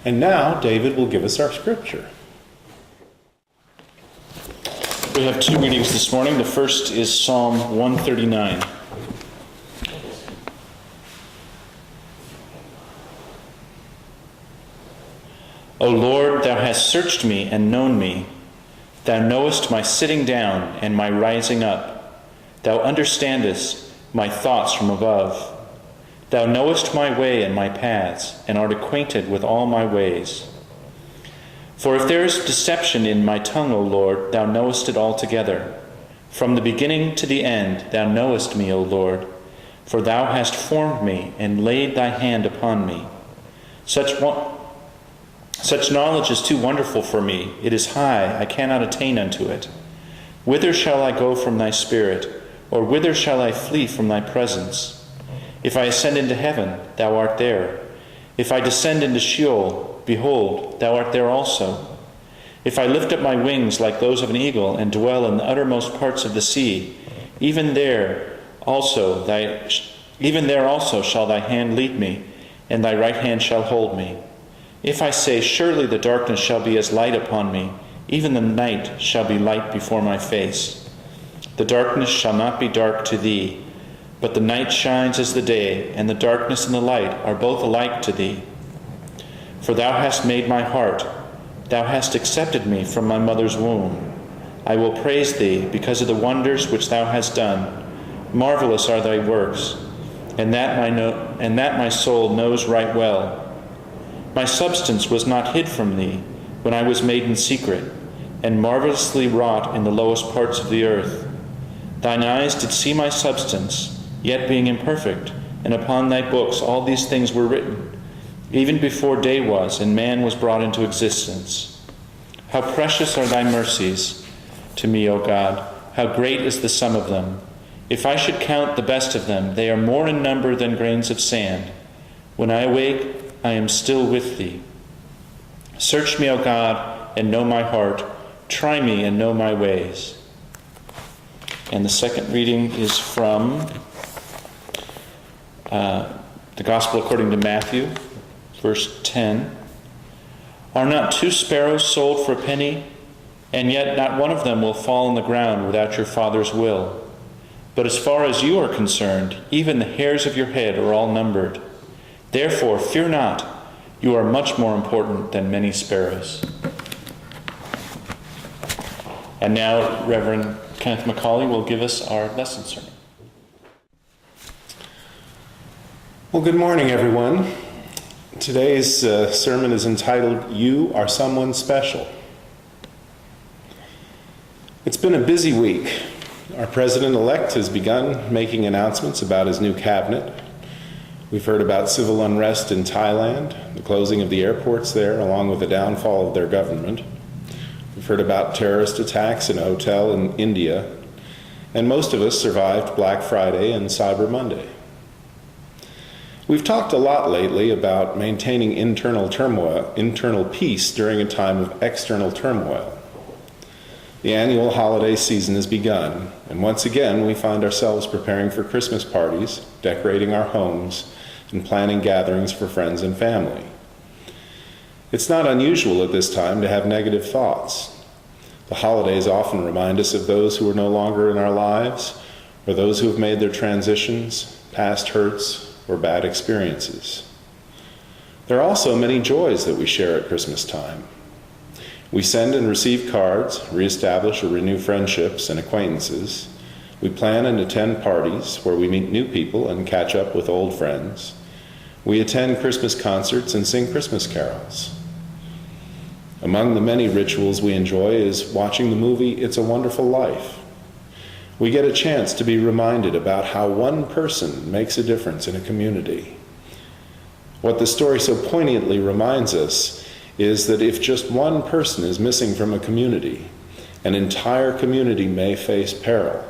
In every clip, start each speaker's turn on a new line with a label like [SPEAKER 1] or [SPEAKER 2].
[SPEAKER 1] And now David will give us our scripture.
[SPEAKER 2] We have two readings this morning. The first is Psalm 139. O Lord, thou hast searched me and known me. Thou knowest my sitting down and my rising up. Thou understandest my thoughts from above. Thou knowest my way and my paths, and art acquainted with all my ways. For if there is deception in my tongue, O Lord, thou knowest it altogether. From the beginning to the end thou knowest me, O Lord. For thou hast formed me and laid thy hand upon me. Such knowledge is too wonderful for me. It is high, I cannot attain unto it. Whither shall I go from thy spirit? Or whither shall I flee from thy presence? If I ascend into heaven, thou art there. If I descend into Sheol, behold, thou art there also. If I lift up my wings like those of an eagle and dwell in the uttermost parts of the sea, even there also shall thy hand lead me, and thy right hand shall hold me. If I say, surely the darkness shall be as light upon me, even the night shall be light before my face. The darkness shall not be dark to thee, but the night shines as the day, and the darkness and the light are both alike to thee. For thou hast made my heart, thou hast accepted me from my mother's womb. I will praise thee because of the wonders which thou hast done. Marvelous are thy works, and that my soul knows right well. My substance was not hid from thee when I was made in secret, and marvelously wrought in the lowest parts of the earth. Thine eyes did see my substance, yet being imperfect, and upon thy books all these things were written, even before day was, and man was brought into existence. How precious are thy mercies to me, O God! How great is the sum of them! If I should count the best of them, they are more in number than grains of sand. When I awake, I am still with thee. Search me, O God, and know my heart. Try me and know my ways. And the second reading is from the Gospel according to Matthew, verse 10. Are not 2 sparrows sold for a penny? And yet not one of them will fall on the ground without your Father's will. But as far as you are concerned, even the hairs of your head are all numbered. Therefore, fear not, you are much more important than many sparrows. And now, Reverend Kenneth McCauley will give us our lesson sermon.
[SPEAKER 1] Well, good morning, everyone. Today's sermon is entitled, You Are Someone Special. It's been a busy week. Our president-elect has begun making announcements about his new cabinet. We've heard about civil unrest in Thailand, the closing of the airports there, along with the downfall of their government. We've heard about terrorist attacks in a hotel in India, and most of us survived Black Friday and Cyber Monday. We've talked a lot lately about maintaining internal peace during a time of external turmoil. The annual holiday season has begun, and once again we find ourselves preparing for Christmas parties, decorating our homes, and planning gatherings for friends and family. It's not unusual at this time to have negative thoughts. The holidays often remind us of those who are no longer in our lives, or those who have made their transitions, past hurts, or bad experiences. There are also many joys that we share at Christmas time. We send and receive cards, reestablish or renew friendships and acquaintances. We plan and attend parties where we meet new people and catch up with old friends. We attend Christmas concerts and sing Christmas carols. Among the many rituals we enjoy is watching the movie It's a Wonderful Life. We get a chance to be reminded about how one person makes a difference in a community. What the story so poignantly reminds us is that if just one person is missing from a community, an entire community may face peril.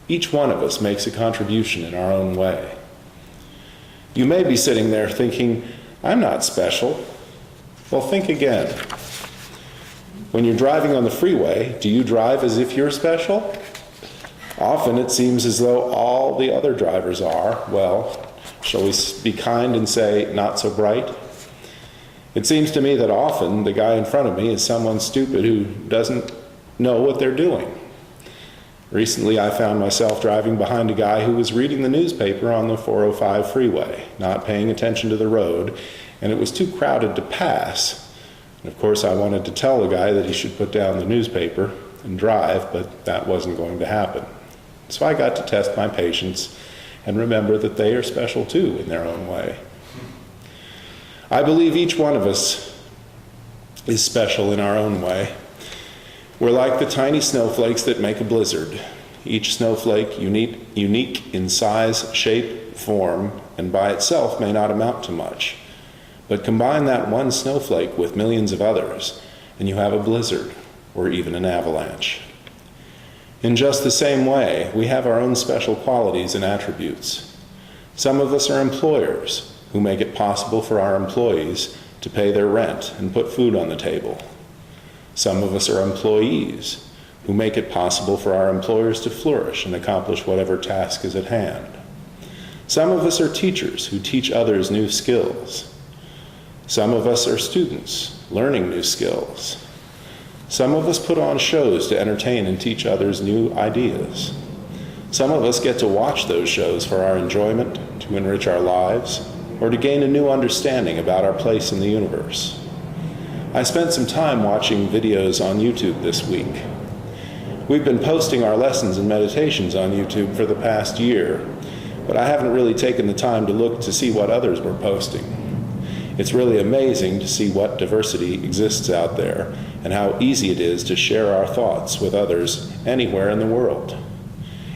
[SPEAKER 1] Each one of us makes a contribution in our own way. You may be sitting there thinking, I'm not special. Well, think again. When you're driving on the freeway, do you drive as if you're special? Often it seems as though all the other drivers are, well, shall we be kind and say, not so bright? It seems to me that often the guy in front of me is someone stupid who doesn't know what they're doing. Recently, I found myself driving behind a guy who was reading the newspaper on the 405 freeway, not paying attention to the road, and it was too crowded to pass. And of course, I wanted to tell the guy that he should put down the newspaper and drive, but that wasn't going to happen. So I got to test my patience and remember that they are special too in their own way. I believe each one of us is special in our own way. We're like the tiny snowflakes that make a blizzard, each snowflake unique in size, shape, form, and by itself may not amount to much. But combine that one snowflake with millions of others, and you have a blizzard or even an avalanche. In just the same way, we have our own special qualities and attributes. Some of us are employers who make it possible for our employees to pay their rent and put food on the table. Some of us are employees who make it possible for our employers to flourish and accomplish whatever task is at hand. Some of us are teachers who teach others new skills. Some of us are students learning new skills. Some of us put on shows to entertain and teach others new ideas. Some of us get to watch those shows for our enjoyment, to enrich our lives, or to gain a new understanding about our place in the universe. I spent some time watching videos on YouTube this week. We've been posting our lessons and meditations on YouTube for the past year, but I haven't really taken the time to look to see what others were posting. It's really amazing to see what diversity exists out there and how easy it is to share our thoughts with others anywhere in the world.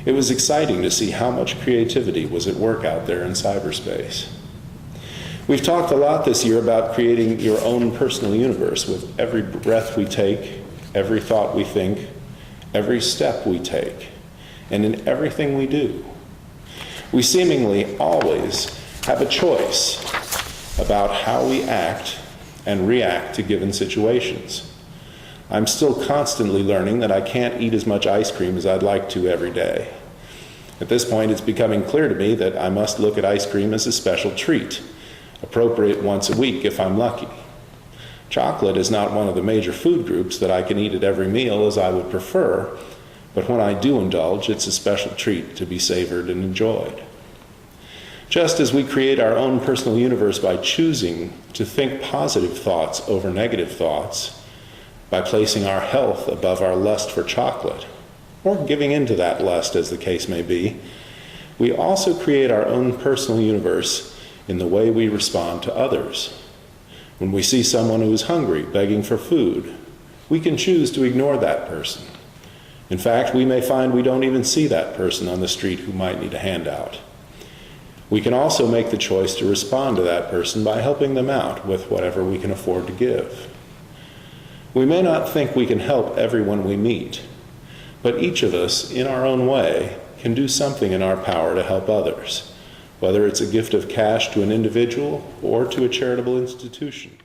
[SPEAKER 1] It was exciting to see how much creativity was at work out there in cyberspace. We've talked a lot this year about creating your own personal universe with every breath we take, every thought we think, every step we take, and in everything we do. We seemingly always have a choice about how we act and react to given situations. I'm still constantly learning that I can't eat as much ice cream as I'd like to every day. At this point, it's becoming clear to me that I must look at ice cream as a special treat, appropriate once a week if I'm lucky. Chocolate is not one of the major food groups that I can eat at every meal as I would prefer, but when I do indulge, it's a special treat to be savored and enjoyed. Just as we create our own personal universe by choosing to think positive thoughts over negative thoughts, by placing our health above our lust for chocolate, or giving in to that lust as the case may be, we also create our own personal universe in the way we respond to others. When we see someone who is hungry, begging for food, we can choose to ignore that person. In fact, we may find we don't even see that person on the street who might need a handout. We can also make the choice to respond to that person by helping them out with whatever we can afford to give. We may not think we can help everyone we meet, but each of us, in our own way, can do something in our power to help others, whether it's a gift of cash to an individual or to a charitable institution.